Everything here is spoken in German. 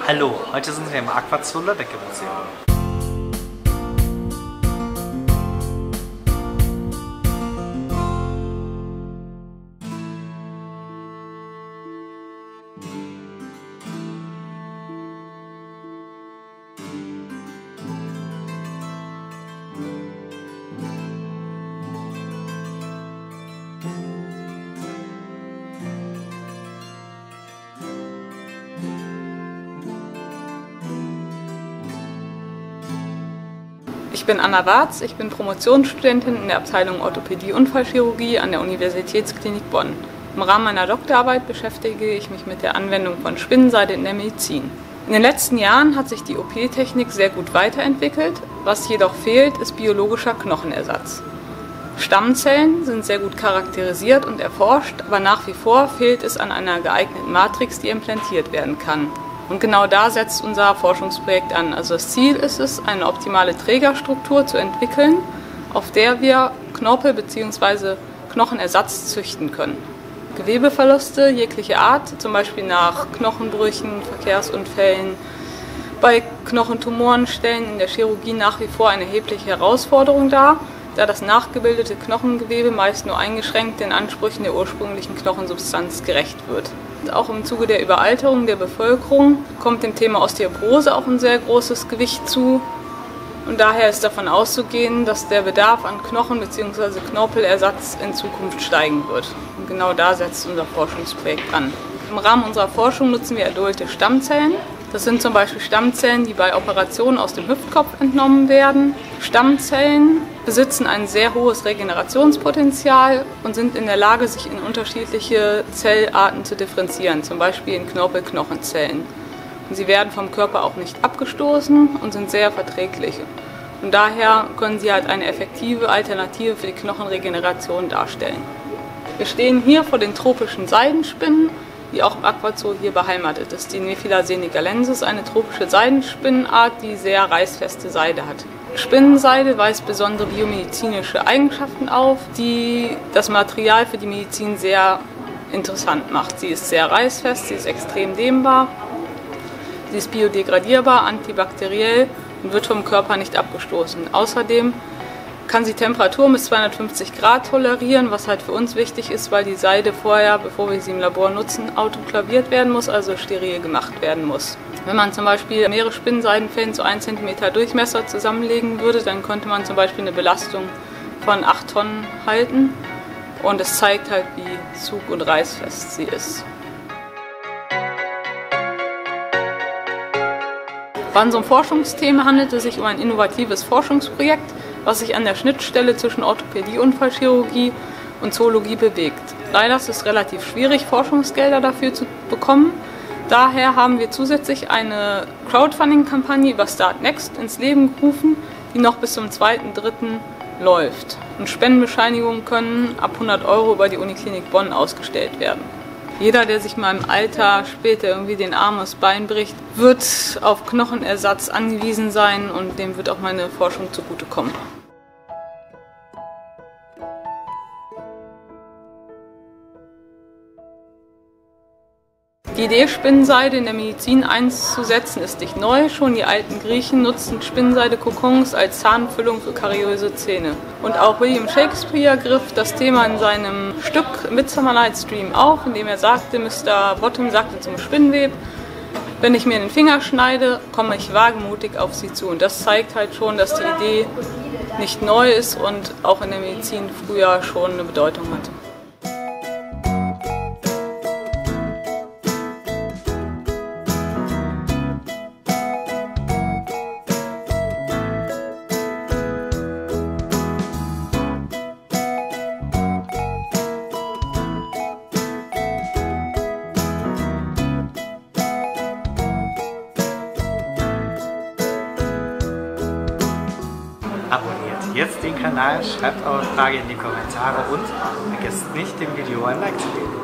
Hallo, heute sind wir im Aquazoo Lobbecke Museum. Ich bin Anna Warz, ich bin Promotionsstudentin in der Abteilung Orthopädie-Unfallchirurgie an der Universitätsklinik Bonn. Im Rahmen meiner Doktorarbeit beschäftige ich mich mit der Anwendung von Spinnenseide in der Medizin. In den letzten Jahren hat sich die OP-Technik sehr gut weiterentwickelt. Was jedoch fehlt, ist biologischer Knochenersatz. Stammzellen sind sehr gut charakterisiert und erforscht, aber nach wie vor fehlt es an einer geeigneten Matrix, die implantiert werden kann. Und genau da setzt unser Forschungsprojekt an. Also das Ziel ist es, eine optimale Trägerstruktur zu entwickeln, auf der wir Knorpel bzw. Knochenersatz züchten können. Gewebeverluste jeglicher Art, zum Beispiel nach Knochenbrüchen, Verkehrsunfällen, bei Knochentumoren stellen in der Chirurgie nach wie vor eine erhebliche Herausforderung dar, da das nachgebildete Knochengewebe meist nur eingeschränkt den Ansprüchen der ursprünglichen Knochensubstanz gerecht wird. Auch im Zuge der Überalterung der Bevölkerung kommt dem Thema Osteoporose auch ein sehr großes Gewicht zu. Und daher ist davon auszugehen, dass der Bedarf an Knochen- bzw. Knorpelersatz in Zukunft steigen wird. Und genau da setzt unser Forschungsprojekt an. Im Rahmen unserer Forschung nutzen wir adulte Stammzellen. Das sind zum Beispiel Stammzellen, die bei Operationen aus dem Hüftkopf entnommen werden. Stammzellen besitzen ein sehr hohes Regenerationspotenzial und sind in der Lage, sich in unterschiedliche Zellarten zu differenzieren, zum Beispiel in Knorpelknochenzellen. Und sie werden vom Körper auch nicht abgestoßen und sind sehr verträglich. Und daher können sie halt eine effektive Alternative für die Knochenregeneration darstellen. Wir stehen hier vor den tropischen Seidenspinnen, die auch im Aquazoo hier beheimatet ist. Die Nephila senegalensis, eine tropische Seidenspinnenart, die sehr reißfeste Seide hat. Spinnenseide weist besondere biomedizinische Eigenschaften auf, die das Material für die Medizin sehr interessant macht. Sie ist sehr reißfest, sie ist extrem dehnbar, sie ist biodegradierbar, antibakteriell und wird vom Körper nicht abgestoßen. Außerdem kann sie Temperaturen bis 250 Grad tolerieren, was halt für uns wichtig ist, weil die Seide vorher, bevor wir sie im Labor nutzen, autoklaviert werden muss, also steril gemacht werden muss. Wenn man zum Beispiel mehrere Spinnenseidenfäden zu 1 cm Durchmesser zusammenlegen würde, dann könnte man zum Beispiel eine Belastung von 8 Tonnen halten. Und es zeigt halt, wie zug- und reißfest sie ist. Bei unserem Forschungsthema handelt es sich um ein innovatives Forschungsprojekt, was sich an der Schnittstelle zwischen Orthopädie-Unfallchirurgie und Zoologie bewegt. Leider ist es relativ schwierig, Forschungsgelder dafür zu bekommen. Daher haben wir zusätzlich eine Crowdfunding-Kampagne über Startnext ins Leben gerufen, die noch bis zum 2.3. läuft. Und Spendenbescheinigungen können ab 100 € über die Uniklinik Bonn ausgestellt werden. Jeder, der sich mal im Alter später irgendwie den Arm, das Bein bricht, wird auf Knochenersatz angewiesen sein und dem wird auch meine Forschung zugutekommen. Die Idee, Spinnenseide in der Medizin einzusetzen, ist nicht neu. Schon die alten Griechen nutzten Spinnenseide-Kokons als Zahnfüllung für kariöse Zähne. Und auch William Shakespeare griff das Thema in seinem Stück Midsummer Night's Dream auf, indem er sagte, Mr. Bottom sagte zum Spinnweb, wenn ich mir den Finger schneide, komme ich wagemutig auf sie zu. Und das zeigt halt schon, dass die Idee nicht neu ist und auch in der Medizin früher schon eine Bedeutung hatte. Abonniert jetzt den Kanal, schreibt eure Frage in die Kommentare und vergesst nicht, dem Video ein Like zu geben.